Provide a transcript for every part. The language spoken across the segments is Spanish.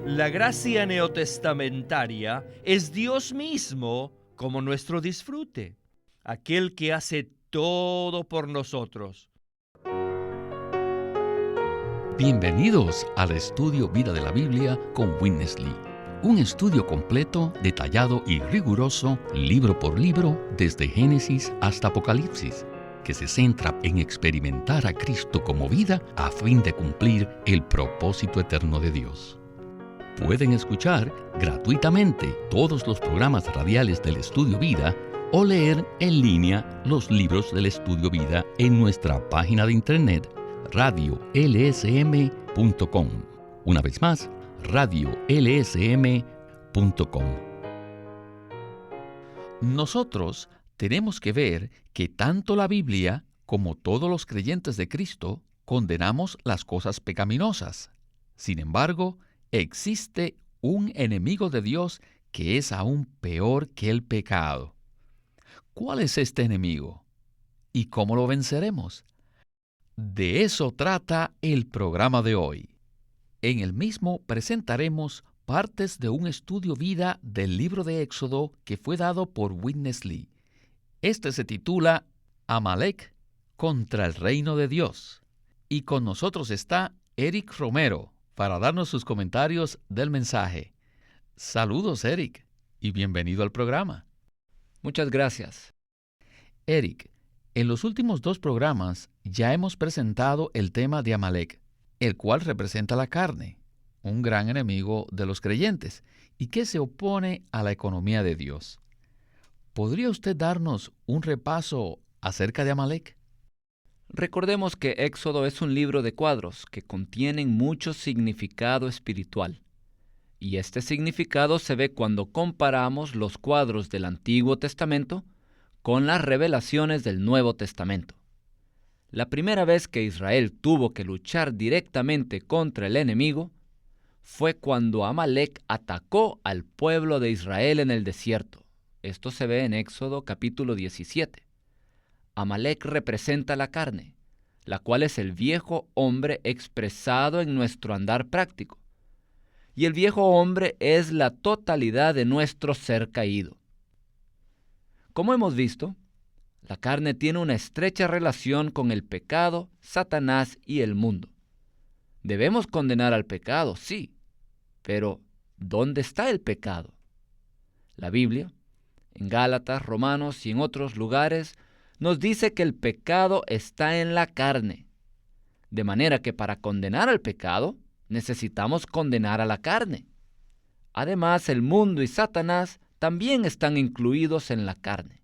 La gracia neotestamentaria es Dios mismo como nuestro disfrute, aquel que hace todo por nosotros. Bienvenidos al estudio Vida de la Biblia con Witness Lee. Un estudio completo, detallado y riguroso, libro por libro, desde Génesis hasta Apocalipsis, que se centra en experimentar a Cristo como vida a fin de cumplir el propósito eterno de Dios. Pueden escuchar gratuitamente todos los programas radiales del Estudio Vida o leer en línea los libros del Estudio Vida en nuestra página de internet radiolsm.com. Una vez más, radiolsm.com. Nosotros tenemos que ver que tanto la Biblia como todos los creyentes de Cristo condenamos las cosas pecaminosas. Sin embargo, existe un enemigo de Dios que es aún peor que el pecado. ¿Cuál es este enemigo? ¿Y cómo lo venceremos? De eso trata el programa de hoy. En el mismo presentaremos partes de un estudio vida del libro de Éxodo que fue dado por Witness Lee. Este se titula Amalek contra el reino de Dios. Y con nosotros está Eric Romero para darnos sus comentarios del mensaje. Saludos, Eric, y bienvenido al programa. Muchas gracias. Eric, en los últimos 2 programas ya hemos presentado el tema de Amalek, el cual representa la carne, un gran enemigo de los creyentes, y que se opone a la economía de Dios. ¿Podría usted darnos un repaso acerca de Amalek? Recordemos que Éxodo es un libro de cuadros que contienen mucho significado espiritual. Y este significado se ve cuando comparamos los cuadros del Antiguo Testamento con las revelaciones del Nuevo Testamento. La primera vez que Israel tuvo que luchar directamente contra el enemigo fue cuando Amalek atacó al pueblo de Israel en el desierto. Esto se ve en Éxodo capítulo 17. Amalek representa la carne, la cual es el viejo hombre expresado en nuestro andar práctico. Y el viejo hombre es la totalidad de nuestro ser caído. Como hemos visto, la carne tiene una estrecha relación con el pecado, Satanás y el mundo. Debemos condenar al pecado, sí, pero ¿dónde está el pecado? La Biblia, en Gálatas, Romanos y en otros lugares, nos dice que el pecado está en la carne. De manera que para condenar al pecado, necesitamos condenar a la carne. Además, el mundo y Satanás también están incluidos en la carne.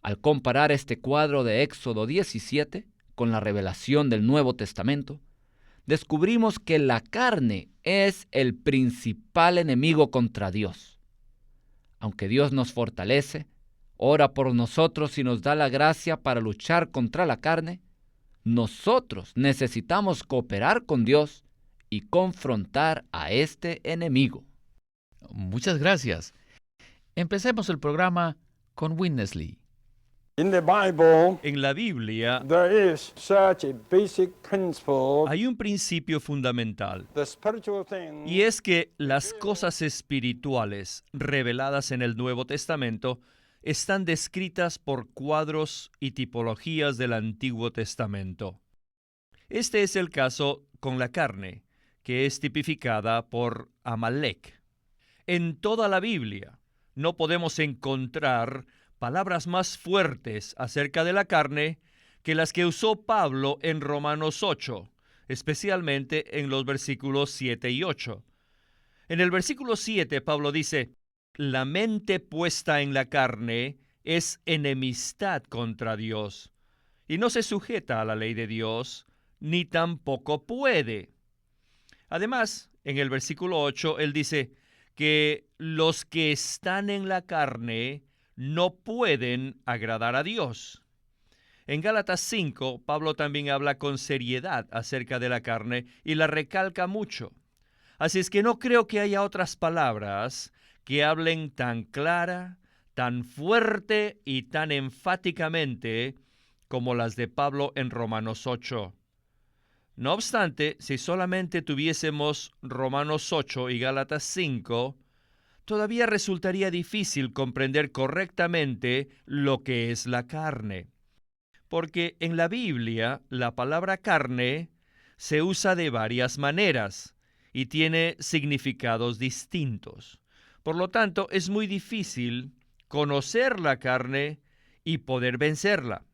Al comparar este cuadro de Éxodo 17 con la revelación del Nuevo Testamento, descubrimos que la carne es el principal enemigo contra Dios. Aunque Dios nos fortalece, ora por nosotros y nos da la gracia para luchar contra la carne, nosotros necesitamos cooperar con Dios y confrontar a este enemigo. Muchas gracias. Empecemos el programa con Witness Lee. In the Bible, En la Biblia there is such a basic principle. hay un principio fundamental, The spiritual things y es que las cosas espirituales reveladas en el Nuevo Testamento están descritas por cuadros y tipologías del Antiguo Testamento. Este es el caso con la carne, que es tipificada por Amalek. En toda la Biblia no podemos encontrar palabras más fuertes acerca de la carne que las que usó Pablo en Romanos 8, especialmente en los versículos 7 y 8. En el versículo 7, Pablo dice: la mente puesta en la carne es enemistad contra Dios, y no se sujeta a la ley de Dios, ni tampoco puede. Además, en el versículo 8, él dice que los que están en la carne no pueden agradar a Dios. En Gálatas 5, Pablo también habla con seriedad acerca de la carne y la recalca mucho. Así es que no creo que haya otras palabras que hablen tan clara, tan fuerte y tan enfáticamente como las de Pablo en Romanos 8. No obstante, si solamente tuviésemos Romanos 8 y Gálatas 5, todavía resultaría difícil comprender correctamente lo que es la carne. Porque en la Biblia la palabra carne se usa de varias maneras y tiene significados distintos. Por lo tanto, es muy difícil conocer la carne y poder vencerla.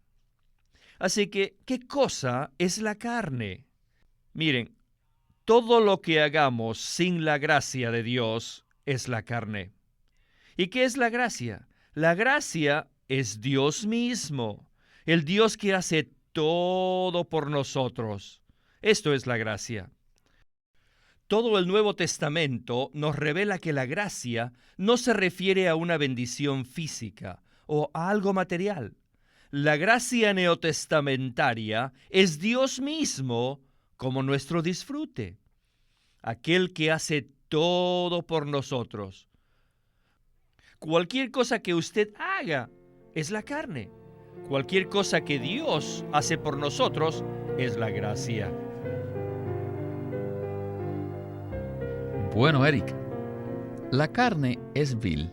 Así que, ¿qué cosa es la carne? Miren, todo lo que hagamos sin la gracia de Dios es la carne. ¿Y qué es la gracia? La gracia es Dios mismo, el Dios que hace todo por nosotros. Esto es la gracia. Todo el Nuevo Testamento nos revela que la gracia no se refiere a una bendición física o a algo material. La gracia neotestamentaria es Dios mismo como nuestro disfrute, aquel que hace todo por nosotros. Cualquier cosa que usted haga es la carne. Cualquier cosa que Dios hace por nosotros es la gracia. Bueno, Eric, la carne es vil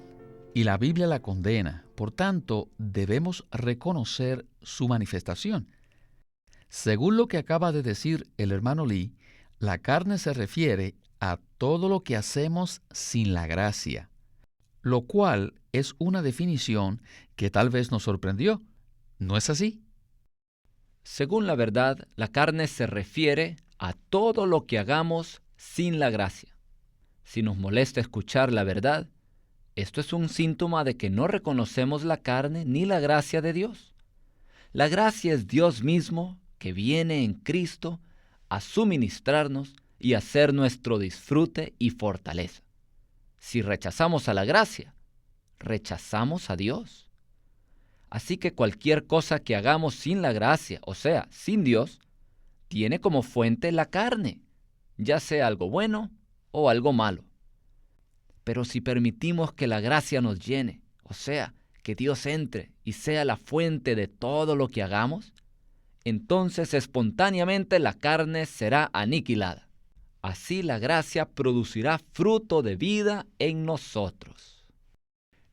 y la Biblia la condena. Por tanto, debemos reconocer su manifestación. Según lo que acaba de decir el hermano Lee, la carne se refiere a todo lo que hacemos sin la gracia, lo cual es una definición que tal vez nos sorprendió. ¿No es así? Según la verdad, la carne se refiere a todo lo que hagamos sin la gracia. Si nos molesta escuchar la verdad, esto es un síntoma de que no reconocemos la carne ni la gracia de Dios. La gracia es Dios mismo que viene en Cristo a suministrarnos y a ser nuestro disfrute y fortaleza. Si rechazamos a la gracia, rechazamos a Dios. Así que cualquier cosa que hagamos sin la gracia, o sea, sin Dios, tiene como fuente la carne, ya sea algo bueno o algo malo. Pero si permitimos que la gracia nos llene, o sea, que Dios entre y sea la fuente de todo lo que hagamos, entonces espontáneamente la carne será aniquilada. Así la gracia producirá fruto de vida en nosotros.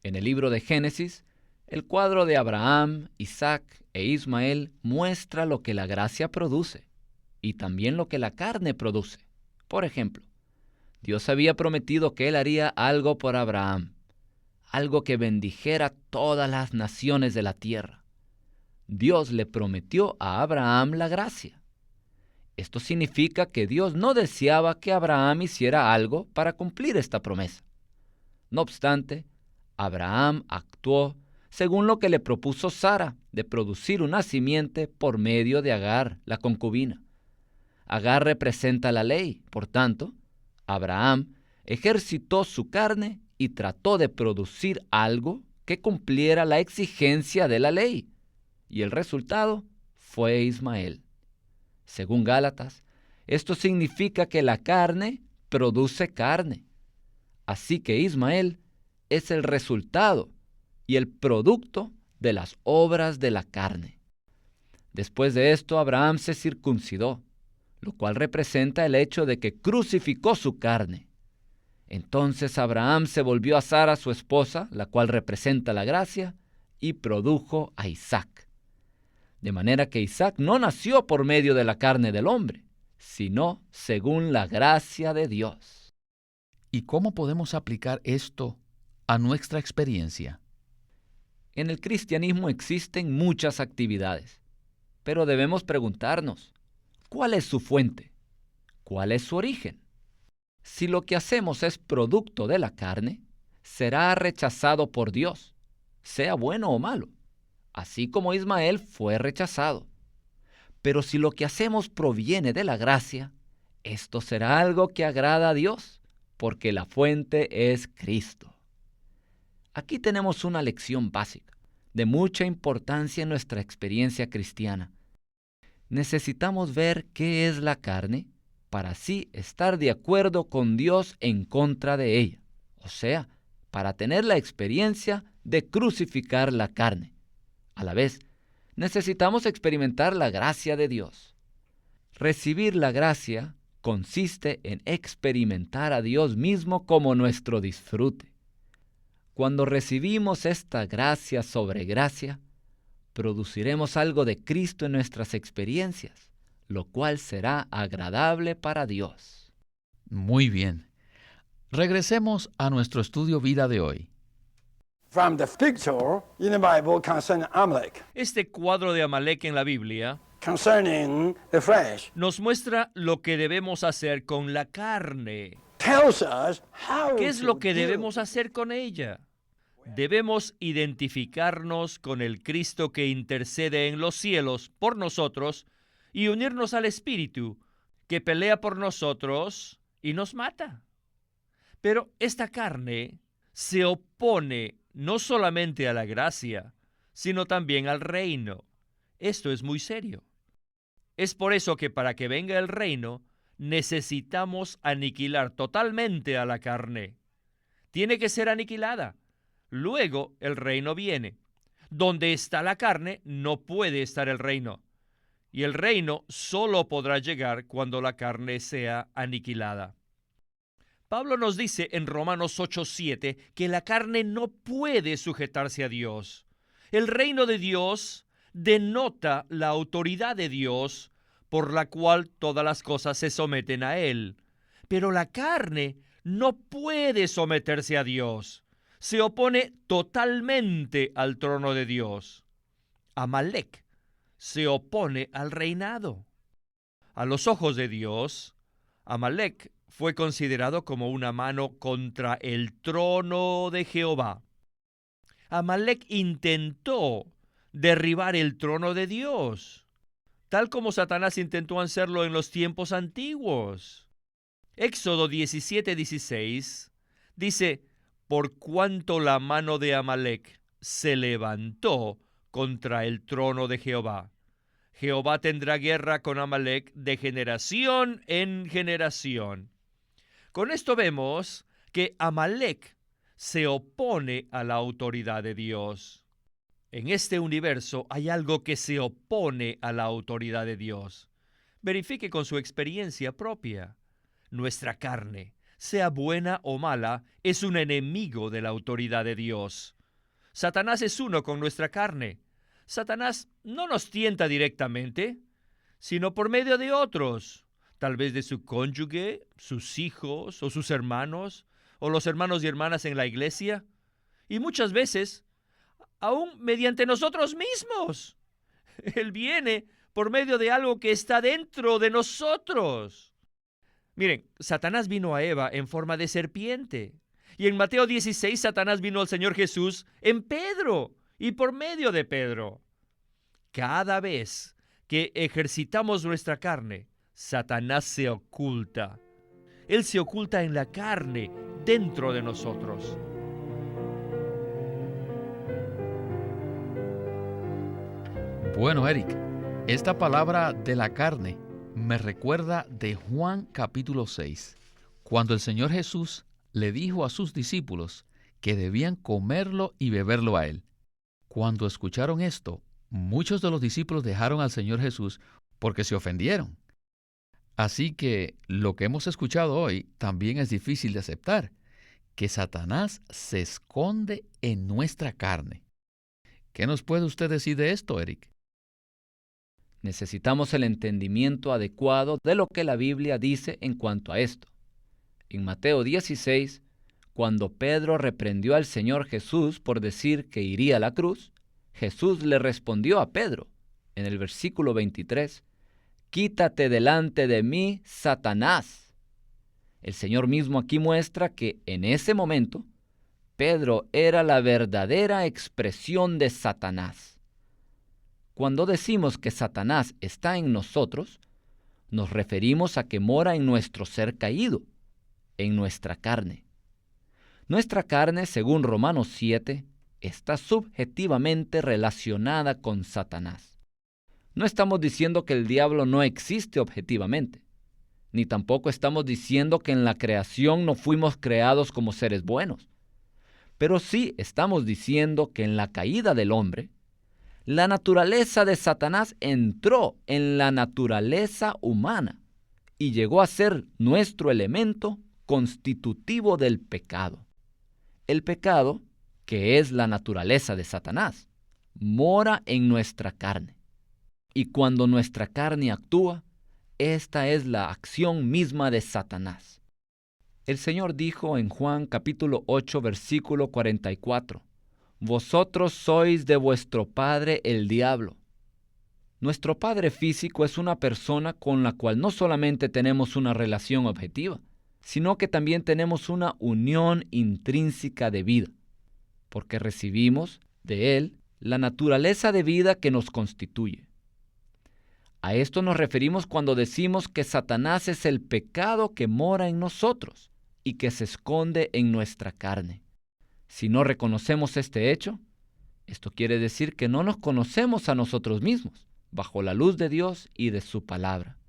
En el libro de Génesis, el cuadro de Abraham, Isaac e Ismael muestra lo que la gracia produce y también lo que la carne produce. Por ejemplo, Dios había prometido que Él haría algo por Abraham, algo que bendijera todas las naciones de la tierra. Dios le prometió a Abraham la gracia. Esto significa que Dios no deseaba que Abraham hiciera algo para cumplir esta promesa. No obstante, Abraham actuó según lo que le propuso Sara, de producir una simiente por medio de Agar, la concubina. Agar representa la ley, por tanto, Abraham ejercitó su carne y trató de producir algo que cumpliera la exigencia de la ley, y el resultado fue Ismael. Según Gálatas, esto significa que la carne produce carne. Así que Ismael es el resultado y el producto de las obras de la carne. Después de esto, Abraham se circuncidó, lo cual representa el hecho de que crucificó su carne. Entonces Abraham se volvió a Sara, su esposa, la cual representa la gracia, y produjo a Isaac. De manera que Isaac no nació por medio de la carne del hombre, sino según la gracia de Dios. ¿Y cómo podemos aplicar esto a nuestra experiencia? En el cristianismo existen muchas actividades, pero debemos preguntarnos, ¿cuál es su fuente? ¿Cuál es su origen? Si lo que hacemos es producto de la carne, será rechazado por Dios, sea bueno o malo, así como Ismael fue rechazado. Pero si lo que hacemos proviene de la gracia, esto será algo que agrada a Dios, porque la fuente es Cristo. Aquí tenemos una lección básica, de mucha importancia en nuestra experiencia cristiana. Necesitamos ver qué es la carne para así estar de acuerdo con Dios en contra de ella, o sea, para tener la experiencia de crucificar la carne. A la vez, necesitamos experimentar la gracia de Dios. Recibir la gracia consiste en experimentar a Dios mismo como nuestro disfrute. Cuando recibimos esta gracia sobre gracia, produciremos algo de Cristo en nuestras experiencias, lo cual será agradable para Dios. Muy bien. Regresemos a nuestro estudio vida de hoy. From the picture in the Bible concerning Amalek, Este cuadro de Amalek en la Biblia concerning the flesh, nos muestra lo que debemos hacer con la carne. tells us how ¿Qué es to lo que deal debemos hacer con ella? Debemos identificarnos con el Cristo que intercede en los cielos por nosotros y unirnos al Espíritu que pelea por nosotros y nos mata. Pero esta carne se opone no solamente a la gracia, sino también al reino. Esto es muy serio. Es por eso que para que venga el reino, necesitamos aniquilar totalmente a la carne. Tiene que ser aniquilada. Luego el reino viene. Donde está la carne, no puede estar el reino. Y el reino solo podrá llegar cuando la carne sea aniquilada. Pablo nos dice en Romanos 8:7 que la carne no puede sujetarse a Dios. El reino de Dios denota la autoridad de Dios por la cual todas las cosas se someten a Él. Pero la carne no puede someterse a Dios. Se opone totalmente al trono de Dios. Amalek se opone al reinado. A los ojos de Dios, Amalek fue considerado como una mano contra el trono de Jehová. Amalek intentó derribar el trono de Dios, tal como Satanás intentó hacerlo en los tiempos antiguos. Éxodo 17:16 dice: por cuanto la mano de Amalek se levantó contra el trono de Jehová. Jehová tendrá guerra con Amalek de generación en generación. Con esto vemos que Amalek se opone a la autoridad de Dios. En este universo hay algo que se opone a la autoridad de Dios. Verifique con su experiencia propia. Nuestra carne, sea buena o mala, es un enemigo de la autoridad de Dios. Satanás es uno con nuestra carne. Satanás no nos tienta directamente, sino por medio de otros, tal vez de su cónyuge, sus hijos o sus hermanos, o los hermanos y hermanas en la iglesia, y muchas veces, aún mediante nosotros mismos. Él viene por medio de algo que está dentro de nosotros. Miren, Satanás vino a Eva en forma de serpiente. Y en Mateo 16, Satanás vino al Señor Jesús en Pedro y por medio de Pedro. Cada vez que ejercitamos nuestra carne, Satanás se oculta. Él se oculta en la carne, dentro de nosotros. Bueno, Eric, esta palabra de la carne me recuerda de Juan capítulo 6, cuando el Señor Jesús le dijo a sus discípulos que debían comerlo y beberlo a Él. Cuando escucharon esto, muchos de los discípulos dejaron al Señor Jesús porque se ofendieron. Así que lo que hemos escuchado hoy también es difícil de aceptar, que Satanás se esconde en nuestra carne. ¿Qué nos puede usted decir de esto, Eric? Necesitamos el entendimiento adecuado de lo que la Biblia dice en cuanto a esto. En Mateo 16, cuando Pedro reprendió al Señor Jesús por decir que iría a la cruz, Jesús le respondió a Pedro, en el versículo 23, «Quítate delante de mí, Satanás». El Señor mismo aquí muestra que en ese momento, Pedro era la verdadera expresión de Satanás. Cuando decimos que Satanás está en nosotros, nos referimos a que mora en nuestro ser caído, en nuestra carne. Nuestra carne, según Romanos 7, está subjetivamente relacionada con Satanás. No estamos diciendo que el diablo no existe objetivamente, ni tampoco estamos diciendo que en la creación no fuimos creados como seres buenos. Pero sí estamos diciendo que en la caída del hombre, La naturaleza de Satanás entró en la naturaleza humana y llegó a ser nuestro elemento constitutivo del pecado. El pecado, que es la naturaleza de Satanás, mora en nuestra carne. Y cuando nuestra carne actúa, esta es la acción misma de Satanás. El Señor dijo en Juan capítulo 8, versículo 44, «Vosotros sois de vuestro padre el diablo». Nuestro padre físico es una persona con la cual no solamente tenemos una relación objetiva, sino que también tenemos una unión intrínseca de vida, porque recibimos de él la naturaleza de vida que nos constituye. A esto nos referimos cuando decimos que Satanás es el pecado que mora en nosotros y que se esconde en nuestra carne. Si no reconocemos este hecho, esto quiere decir que no nos conocemos a nosotros mismos, bajo la luz de Dios y de su palabra.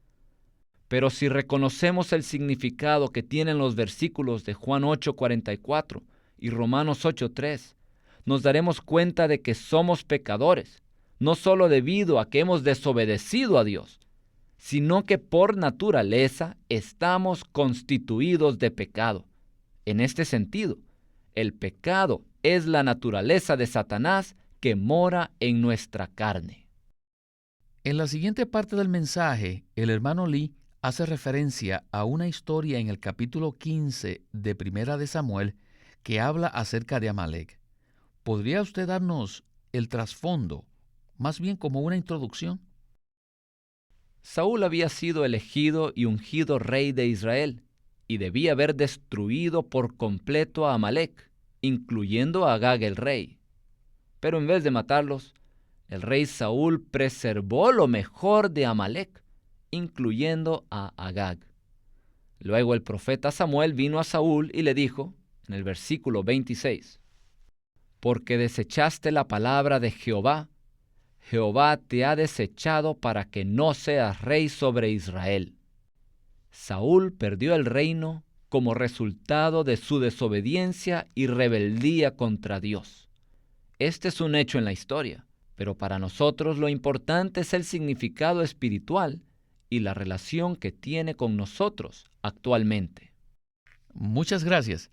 Pero si reconocemos el significado que tienen los versículos de Juan 8:44 y Romanos 8:3, nos daremos cuenta de que somos pecadores, no solo debido a que hemos desobedecido a Dios, sino que por naturaleza estamos constituidos de pecado. En este sentido, el pecado es la naturaleza de Satanás que mora en nuestra carne. En la siguiente parte del mensaje, el hermano Lee hace referencia a una historia en el capítulo 15 de Primera de Samuel que habla acerca de Amalek. ¿Podría usted darnos el trasfondo, más bien como una introducción? Saúl había sido elegido y ungido rey de Israel, y debía haber destruido por completo a Amalek, incluyendo a Agag el rey. Pero en vez de matarlos, el rey Saúl preservó lo mejor de Amalek, incluyendo a Agag. Luego el profeta Samuel vino a Saúl y le dijo, en el versículo 26, «Porque desechaste la palabra de Jehová, Jehová te ha desechado para que no seas rey sobre Israel». Saúl perdió el reino como resultado de su desobediencia y rebeldía contra Dios. Este es un hecho en la historia, pero para nosotros lo importante es el significado espiritual y la relación que tiene con nosotros actualmente. Muchas gracias.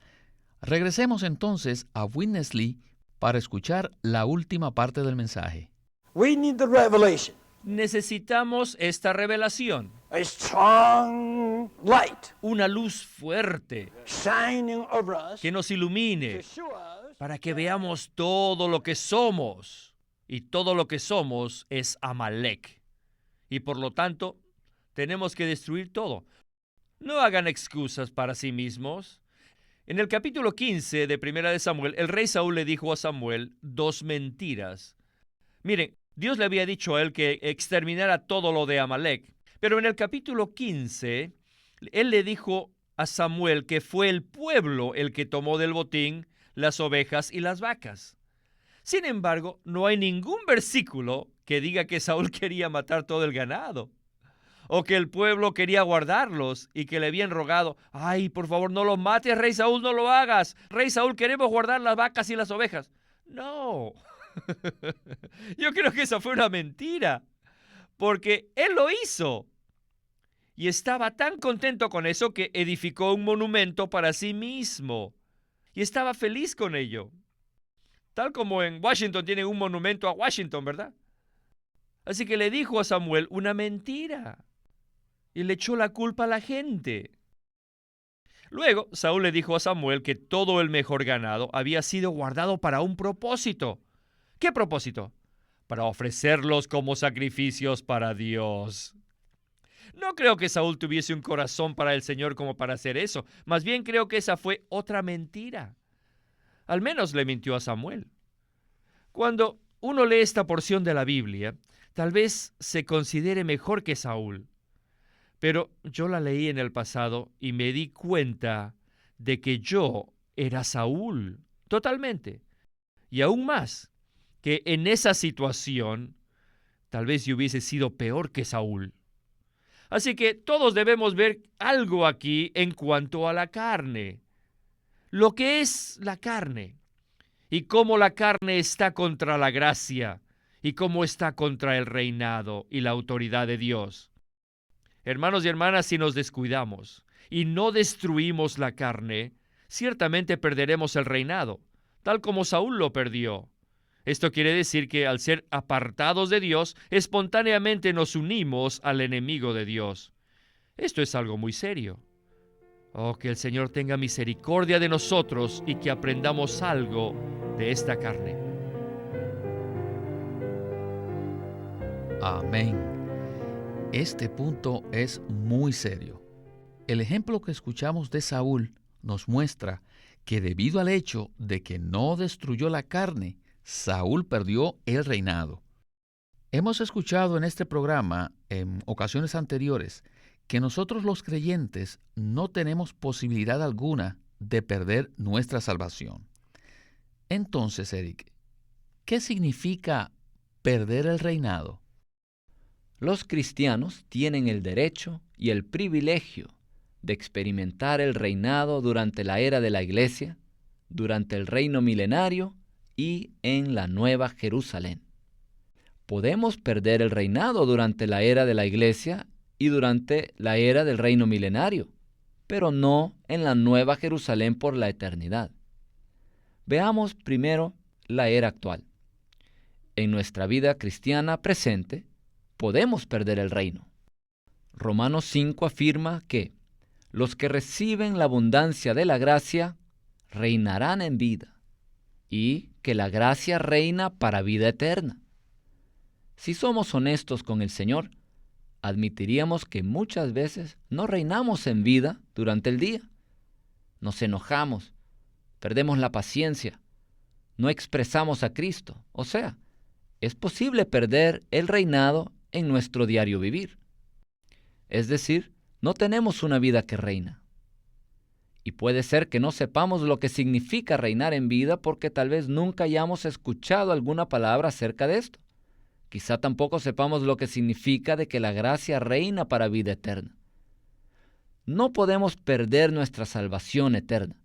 Regresemos entonces a Witness Lee para escuchar la última parte del mensaje. We need the revelation, Necesitamos esta revelación, a strong light una luz fuerte shining over us que nos ilumine to show us para que veamos todo lo que somos. Y todo lo que somos es Amalek. Y por lo tanto, tenemos que destruir todo. No hagan excusas para sí mismos. En el capítulo 15 de Primera de Samuel, el rey Saúl le dijo a Samuel 2 mentiras. Miren, Dios le había dicho a él que exterminara todo lo de Amalek. Pero en el capítulo 15, él le dijo a Samuel que fue el pueblo el que tomó del botín las ovejas y las vacas. Sin embargo, no hay ningún versículo que diga que Saúl quería matar todo el ganado, o que el pueblo quería guardarlos y que le habían rogado, «Ay, por favor, no los mates, rey Saúl, no lo hagas. Rey Saúl, queremos guardar las vacas y las ovejas». No. Yo creo que esa fue una mentira, porque él lo hizo. Y estaba tan contento con eso que edificó un monumento para sí mismo. Y estaba feliz con ello. Tal como en Washington tienen un monumento a Washington, ¿verdad? Así que le dijo a Samuel una mentira. Y le echó la culpa a la gente. Luego, Saúl le dijo a Samuel que todo el mejor ganado había sido guardado para un propósito. ¿Qué propósito? Para ofrecerlos como sacrificios para Dios. No creo que Saúl tuviese un corazón para el Señor como para hacer eso. Más bien creo que esa fue otra mentira. Al menos le mintió a Samuel. Cuando uno lee esta porción de la Biblia, tal vez se considere mejor que Saúl. Pero yo la leí en el pasado y me di cuenta de que yo era Saúl, totalmente. Y aún más, que en esa situación, tal vez yo hubiese sido peor que Saúl. Así que todos debemos ver algo aquí en cuanto a la carne. Lo que es la carne y cómo la carne está contra la gracia y cómo está contra el reinado y la autoridad de Dios. Hermanos y hermanas, si nos descuidamos y no destruimos la carne, ciertamente perderemos el reinado, tal como Saúl lo perdió. Esto quiere decir que al ser apartados de Dios, espontáneamente nos unimos al enemigo de Dios. Esto es algo muy serio. Oh, que el Señor tenga misericordia de nosotros y que aprendamos algo de esta carne. Amén. Este punto es muy serio. El ejemplo que escuchamos de Saúl nos muestra que debido al hecho de que no destruyó la carne, Saúl perdió el reinado. Hemos escuchado en este programa, en ocasiones anteriores, que nosotros los creyentes no tenemos posibilidad alguna de perder nuestra salvación. Entonces, Eric, ¿qué significa perder el reinado? Los cristianos tienen el derecho y el privilegio de experimentar el reinado durante la era de la Iglesia, durante el reino milenario y en la Nueva Jerusalén. Podemos perder el reinado durante la era de la Iglesia y durante la era del reino milenario, pero no en la Nueva Jerusalén por la eternidad. Veamos primero la era actual. En nuestra vida cristiana presente, podemos perder el reino. Romanos 5 afirma que los que reciben la abundancia de la gracia reinarán en vida, y que la gracia reina para vida eterna. Si somos honestos con el Señor, admitiríamos que muchas veces no reinamos en vida durante el día. Nos enojamos, perdemos la paciencia, no expresamos a Cristo. O sea, es posible perder el reinado en nuestro diario vivir. Es decir, no tenemos una vida que reina. Y puede ser que no sepamos lo que significa reinar en vida porque tal vez nunca hayamos escuchado alguna palabra acerca de esto. Quizá tampoco sepamos lo que significa de que la gracia reina para vida eterna. No podemos perder nuestra salvación eterna,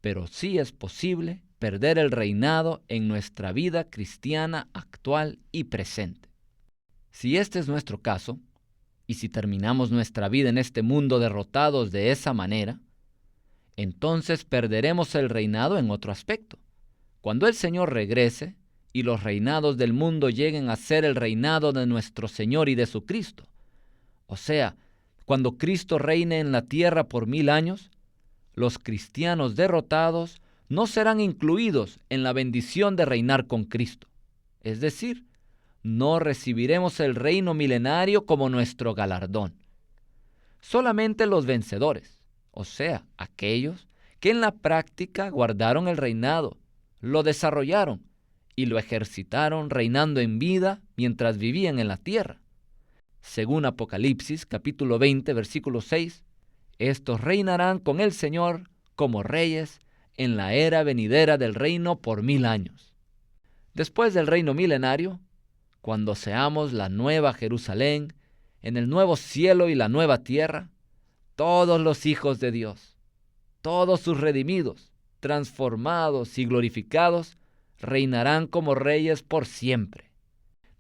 pero sí es posible perder el reinado en nuestra vida cristiana actual y presente. Si este es nuestro caso, y si terminamos nuestra vida en este mundo derrotados de esa manera, entonces perderemos el reinado en otro aspecto. Cuando el Señor regrese y los reinados del mundo lleguen a ser el reinado de nuestro Señor y de su Cristo, o sea, cuando Cristo reine en la tierra por 1000 años, los cristianos derrotados no serán incluidos en la bendición de reinar con Cristo. Es decir, no recibiremos el reino milenario como nuestro galardón. Solamente los vencedores, o sea, aquellos que en la práctica guardaron el reinado, lo desarrollaron y lo ejercitaron reinando en vida mientras vivían en la tierra. Según Apocalipsis capítulo 20, versículo 6, estos reinarán con el Señor como reyes en la era venidera del reino por 1000 años. Después del reino milenario, cuando seamos la nueva Jerusalén, en el nuevo cielo y la nueva tierra, todos los hijos de Dios, todos sus redimidos, transformados y glorificados, reinarán como reyes por siempre.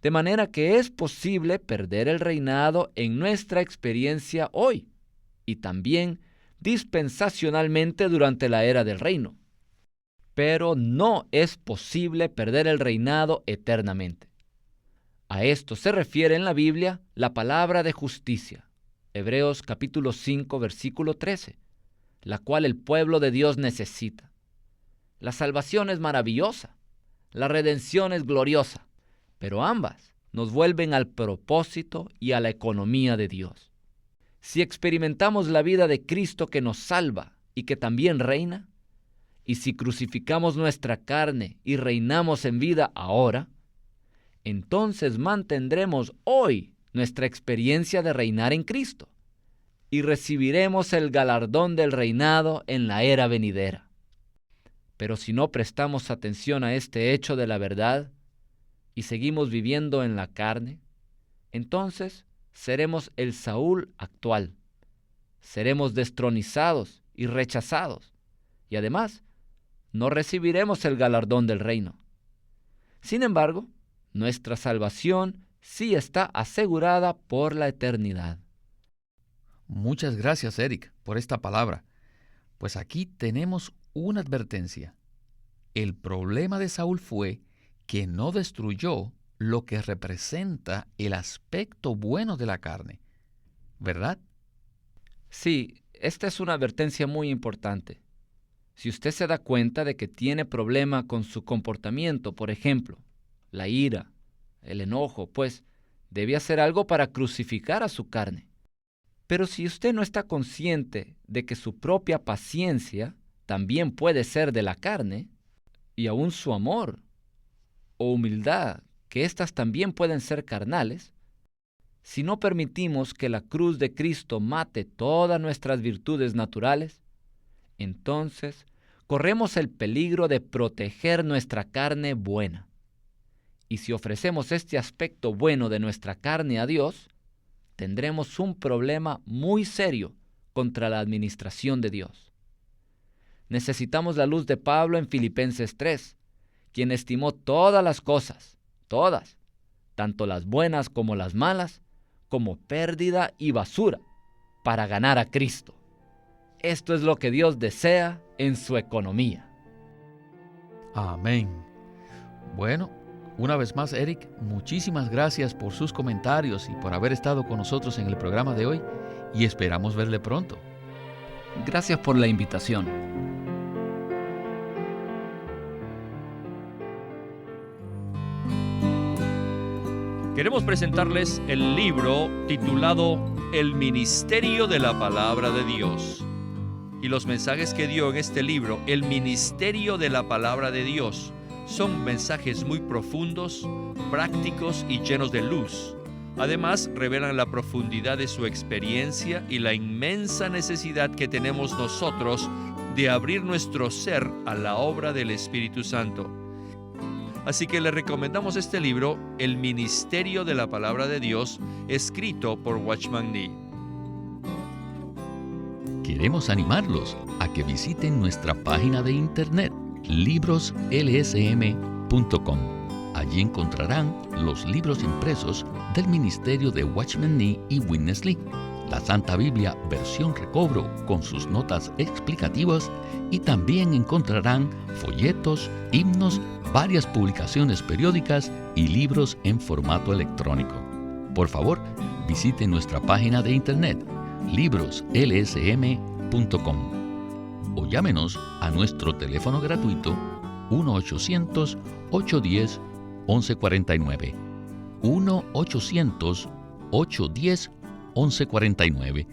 De manera que es posible perder el reinado en nuestra experiencia hoy y también dispensacionalmente durante la era del reino. Pero no es posible perder el reinado eternamente. A esto se refiere en la Biblia la palabra de justicia, Hebreos capítulo 5, versículo 13, la cual el pueblo de Dios necesita. La salvación es maravillosa, la redención es gloriosa, pero ambas nos vuelven al propósito y a la economía de Dios. Si experimentamos la vida de Cristo que nos salva y que también reina, y si crucificamos nuestra carne y reinamos en vida ahora, entonces mantendremos hoy nuestra experiencia de reinar en Cristo y recibiremos el galardón del reinado en la era venidera. Pero si no prestamos atención a este hecho de la verdad y seguimos viviendo en la carne, entonces seremos el Saúl actual. Seremos destronizados y rechazados, y además no recibiremos el galardón del reino. Sin embargo, Nuestra salvación sí está asegurada por la eternidad. Muchas gracias, Eric, por esta palabra. Pues aquí tenemos una advertencia. El problema de Saúl fue que no destruyó lo que representa el aspecto bueno de la carne, ¿verdad? Sí, esta es una advertencia muy importante. Si usted se da cuenta de que tiene problema con su comportamiento, por ejemplo, la ira, el enojo, pues debe hacer algo para crucificar a su carne. Pero si usted no está consciente de que su propia paciencia también puede ser de la carne, y aún su amor o humildad, que éstas también pueden ser carnales, si no permitimos que la cruz de Cristo mate todas nuestras virtudes naturales, entonces corremos el peligro de proteger nuestra carne buena. Y si ofrecemos este aspecto bueno de nuestra carne a Dios, tendremos un problema muy serio contra la administración de Dios. Necesitamos la luz de Pablo en Filipenses 3, quien estimó todas las cosas, todas, tanto las buenas como las malas, como pérdida y basura, para ganar a Cristo. Esto es lo que Dios desea en su economía. Amén. Bueno, una vez más, Eric, muchísimas gracias por sus comentarios y por haber estado con nosotros en el programa de hoy, y esperamos verle pronto. Gracias por la invitación. Queremos presentarles el libro titulado El Ministerio de la Palabra de Dios. Y los mensajes que dio en este libro, El Ministerio de la Palabra de Dios, son mensajes muy profundos, prácticos y llenos de luz. Además, revelan la profundidad de su experiencia y la inmensa necesidad que tenemos nosotros de abrir nuestro ser a la obra del Espíritu Santo. Así que le recomendamos este libro, El Ministerio de la Palabra de Dios, escrito por Watchman Nee. Queremos animarlos a que visiten nuestra página de internet, libroslsm.com. Allí encontrarán los libros impresos del ministerio de Watchman Nee y Witness Lee, la Santa Biblia versión recobro con sus notas explicativas, y también encontrarán folletos, himnos, varias publicaciones periódicas y libros en formato electrónico. Por favor, visite nuestra página de internet, libroslsm.com, o llámenos a nuestro teléfono gratuito 1-800-810-1149, 1-800-810-1149,